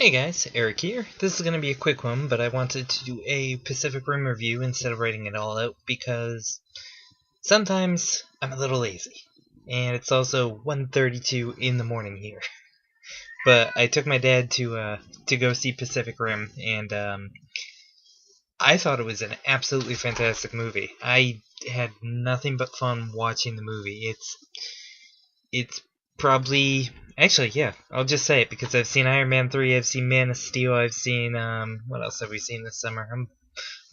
Hey guys, Eric here. This is going to be a quick one, but I wanted to do a Pacific Rim review instead of writing it all out because sometimes I'm a little lazy. And it's also 1:32 in the morning here. But I took my dad to go see Pacific Rim, and I thought it was an absolutely fantastic movie. I had nothing but fun watching the movie. It's probably actually, yeah, I'll just say it because I've seen Iron Man 3, I've seen Man of Steel, I've seen what else have we seen this summer? I'm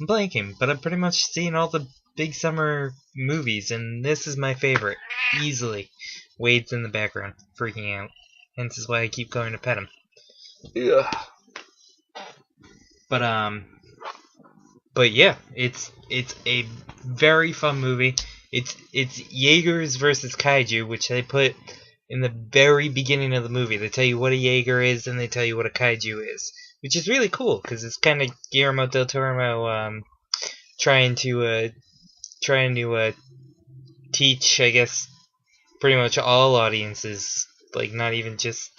blanking, but I've pretty much seen all the big summer movies, and this is my favorite, easily. Wade's in the background, freaking out. Hence is why I keep going to pet him. Ugh. But but yeah, it's a very fun movie. It's Jaegers versus Kaiju, which they put in the very beginning of the movie. They tell you what a Jaeger is, and they tell you what a Kaiju is, which is really cool because it's kind of Guillermo del Toro trying to teach, I guess, pretty much all audiences, like not even just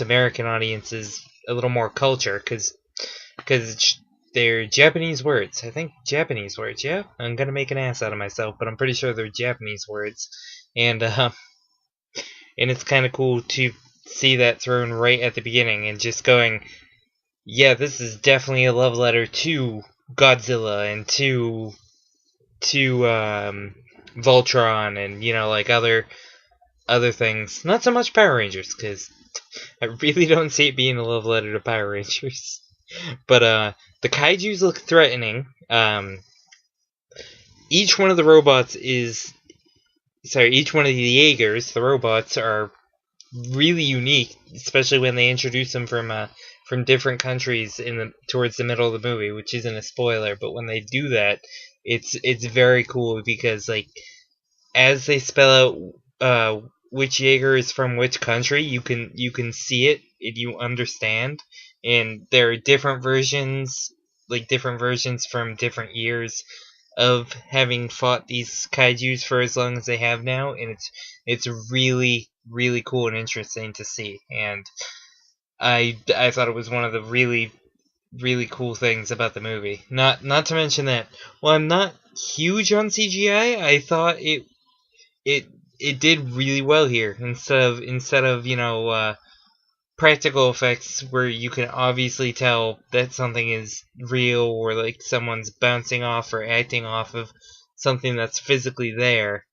American audiences, a little more culture, because they're Japanese words. I think Japanese words, yeah? I'm gonna make an ass out of myself, but I'm pretty sure they're Japanese words. And it's kind of cool to see that thrown right at the beginning and just going, yeah, this is definitely a love letter to Godzilla and to Voltron and, you know, like other things. Not so much Power Rangers, because I really don't see it being a love letter to Power Rangers. But the kaijus look threatening. Each one of the robots each one of the Jaegers, the robots, are really unique, especially when they introduce them from different countries towards the middle of the movie, which isn't a spoiler. But when they do that, it's very cool because, like, as they spell out which Jaeger is from which country, you can see it and you understand. And there are different versions from different years of having fought these kaijus for as long as they have now, and it's really, really cool and interesting to see. And I thought it was one of the really, really cool things about the movie. Not to mention that, well, I'm not huge on CGI. I thought it did really well here instead of practical effects where you can obviously tell that something is real or like someone's bouncing off or acting off of something that's physically there.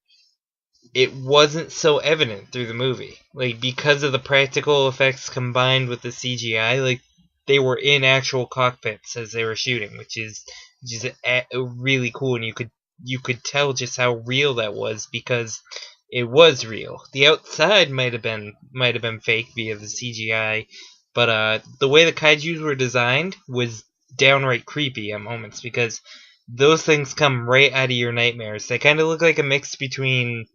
It wasn't so evident through the movie, like, because of the practical effects combined with the CGI. Like, they were in actual cockpits as they were shooting, which is really cool, and you could tell just how real that was because it was real. The outside might have been fake via the CGI, but the way the kaijus were designed was downright creepy at moments because those things come right out of your nightmares. They kind of look like a mix between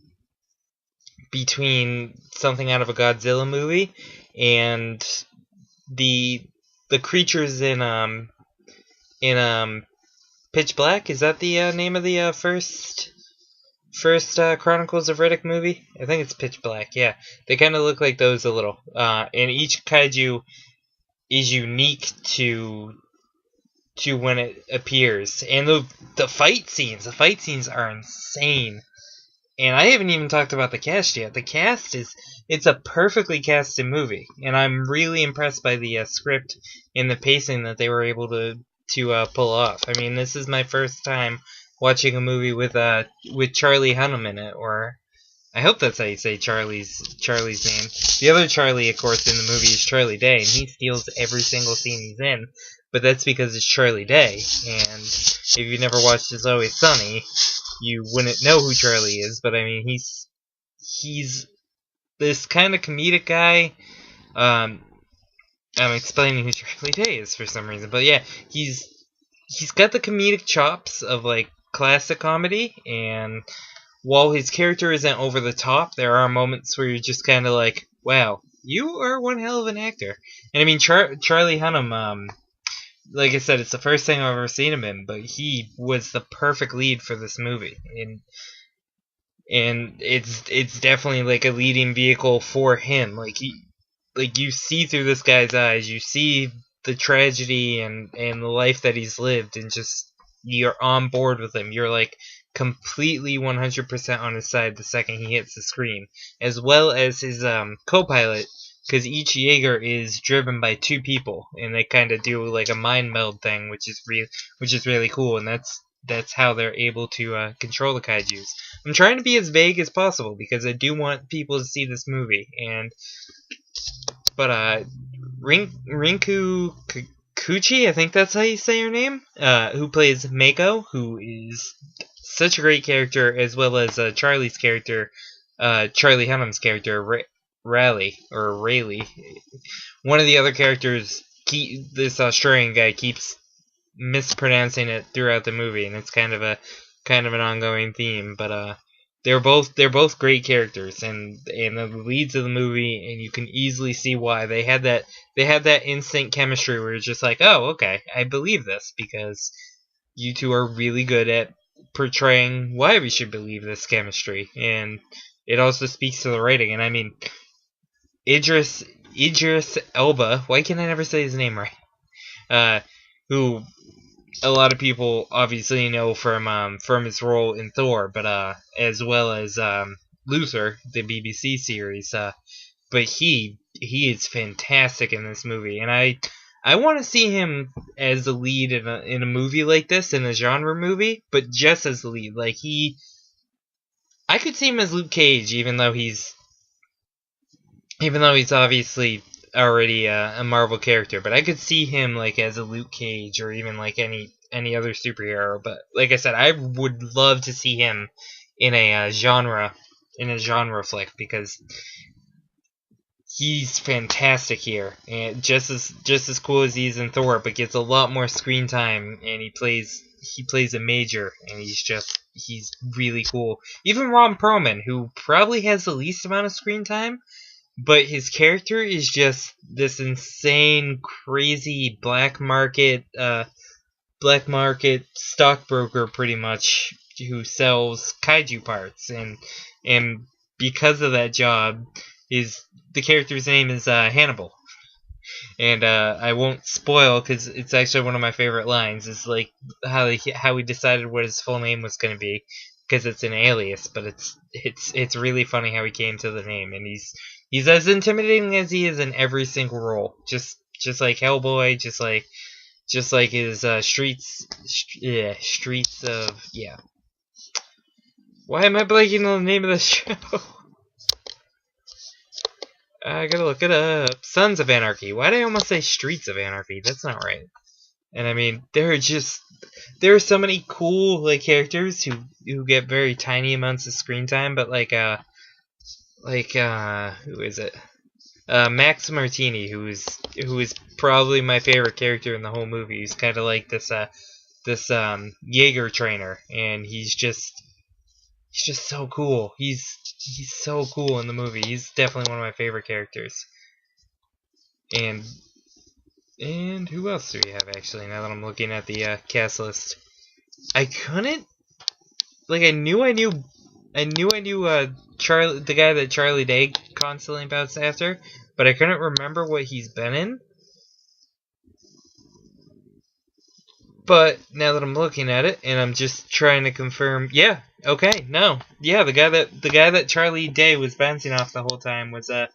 something out of a Godzilla movie and the creatures in Pitch Black. Is that the name of the first Chronicles of Riddick movie? I think it's Pitch Black, yeah. They kind of look like those a little. And each kaiju is unique to when it appears. And the fight scenes are insane. And I haven't even talked about the cast yet. The cast it's a perfectly casted movie. And I'm really impressed by the script and the pacing that they were able to pull off. I mean, this is my first time watching a movie with Charlie Hunnam in it, or I hope that's how you say Charlie's name. The other Charlie, of course, in the movie is Charlie Day, and he steals every single scene he's in, but that's because it's Charlie Day, and if you've never watched It's Always Sunny, you wouldn't know who Charlie is, but I mean, he's this kind of comedic guy. I'm explaining who Charlie Day is for some reason, but yeah, he's got the comedic chops of, like, classic comedy, and while his character isn't over the top, there are moments where you're just kind of like, wow, you are one hell of an actor. And I mean, Charlie Hunnam, like I said, it's the first thing I've ever seen him in, but he was the perfect lead for this movie, and it's definitely like a leading vehicle for him. Like, like you see through this guy's eyes. You see the tragedy and the life that he's lived, and just you're on board with him. You're like completely 100% on his side the second he hits the screen, as well as his co-pilot, because each Jaeger is driven by two people, and they kind of do like a mind meld thing, which is really cool, and that's how they're able to control the kaijus. I'm trying to be as vague as possible because I do want people to see this movie, but Rinku Kikuchi, I think that's how you say her name, who plays Mako, who is such a great character, as well as Charlie's character, Charlie Hunnam's character, Rayleigh. One of the other characters, this Australian guy keeps mispronouncing it throughout the movie, and it's kind of an ongoing theme. But they're both great characters, and the leads of the movie, and you can easily see why they had that instant chemistry where it's just like, oh, okay, I believe this because you two are really good at portraying why we should believe this chemistry, and it also speaks to the writing. And I mean, Idris Elba, why can I never say his name right? Who a lot of people obviously know from his role in Thor, but as well as Luther, the BBC series. But he is fantastic in this movie, and I want to see him as the lead in a movie like this, in a genre movie, but just as the lead. Like I could see him as Luke Cage, even though he's obviously already a Marvel character, but I could see him like as a Luke Cage, or even like any other superhero. But like I said, I would love to see him in a genre flick, because he's fantastic here, and just as cool as he is in Thor, but gets a lot more screen time, and he plays a major, and he's really cool. Even Ron Perlman, who probably has the least amount of screen time, but his character is just this insane, crazy black market stockbroker, pretty much, who sells kaiju parts, and because of that job, the character's name is Hannibal. And I won't spoil, because it's actually one of my favorite lines. Is like how he decided what his full name was going to be, because it's an alias, but it's really funny how he came to the name, and he's as intimidating as he is in every single role. Just like Hellboy, just like his Streets of, yeah. Why am I blanking on the name of the show? I gotta look it up. Sons of Anarchy. Why did I almost say Streets of Anarchy? That's not right. And I mean, there are so many cool like characters who get very tiny amounts of screen time, but like who is it? Max Martini, who is probably my favorite character in the whole movie. He's kind of like this Jaeger trainer, and he's just so cool. He's so cool in the movie. He's definitely one of my favorite characters. And who else do we have, actually, now that I'm looking at the cast list? I couldn't, like, I knew Charlie, the guy that Charlie Day constantly bounced after, but I couldn't remember what he's been in. But now that I'm looking at it, and I'm just trying to confirm, yeah, okay, no, yeah, the guy that Charlie Day was bouncing off the whole time was I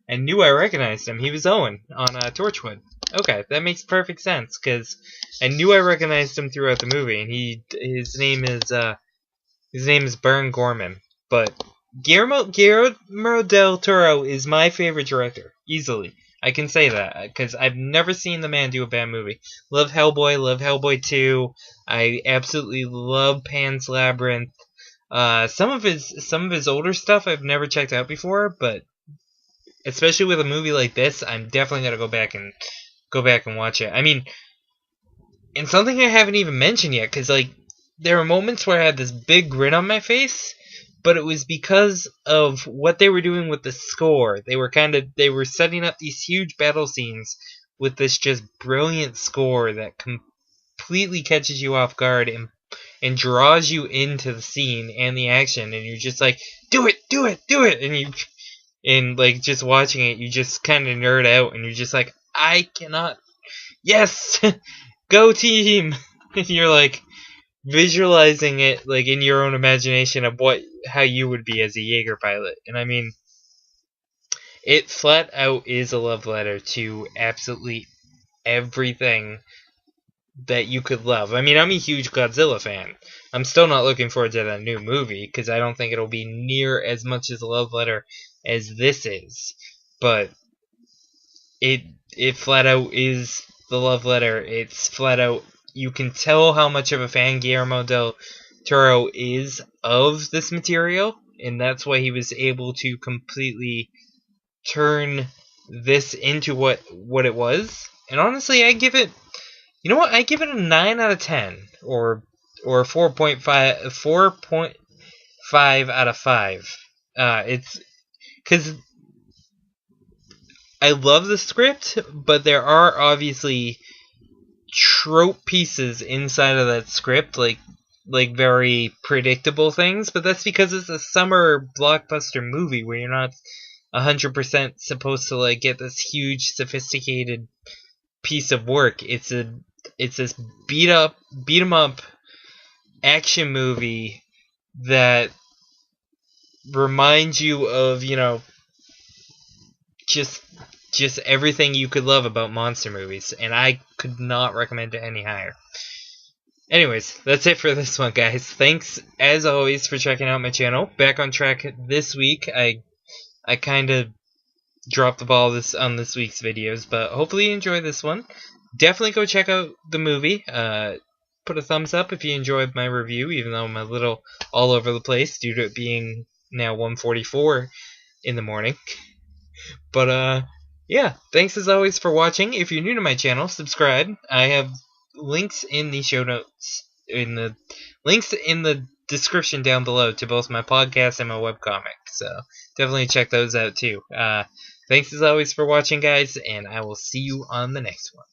knew I recognized him. He was Owen on Torchwood. Okay, that makes perfect sense, because I knew I recognized him throughout the movie, and his name is Baron Gorman. But Guillermo del Toro is my favorite director, easily. I can say that, because I've never seen the man do a bad movie. Love Hellboy 2. I absolutely love Pan's Labyrinth. Some of his older stuff I've never checked out before, but especially with a movie like this, I'm definitely gonna go back and watch it. I mean, and something I haven't even mentioned yet, because like there were moments where I had this big grin on my face, but it was because of what they were doing with the score. They were setting up these huge battle scenes with this just brilliant score that completely catches you off guard and draws you into the scene and the action, and you're just like, do it, and And like just watching it, you just kind of nerd out, and you're just like, I cannot. Yes, go team! And you're like visualizing it like in your own imagination of how you would be as a Jaeger pilot. And I mean, it flat out is a love letter to absolutely everything that you could love. I mean, I'm a huge Godzilla fan. I'm still not looking forward to that new movie because I don't think it'll be near as much as a love letter as this is. But it flat out is the love letter. It's flat out, you can tell how much of a fan Guillermo del Toro is of this material, and that's why he was able to completely turn this into what it was. And honestly, I give it, you know what? I give it a 9 out of 10, or 4.5 out of 5. It's because I love the script, but there are obviously trope pieces inside of that script, like very predictable things. But that's because it's a summer blockbuster movie where you're not 100% supposed to like get this huge, sophisticated piece of work. It's this beat 'em up action movie that reminds you of, you know, just everything you could love about monster movies, and I could not recommend it any higher. Anyways, that's it for this one, guys. Thanks as always for checking out my channel. Back on track this week. I kind of dropped the ball on this week's videos, but hopefully you enjoy this one. Definitely go check out the movie. Put a thumbs up if you enjoyed my review, even though I'm a little all over the place due to it being now 1:44 in the morning. But yeah, thanks as always for watching. If you're new to my channel, subscribe. I have links in the show notes, in the description down below to both my podcast and my webcomic. So definitely check those out too. Thanks as always for watching, guys, and I will see you on the next one.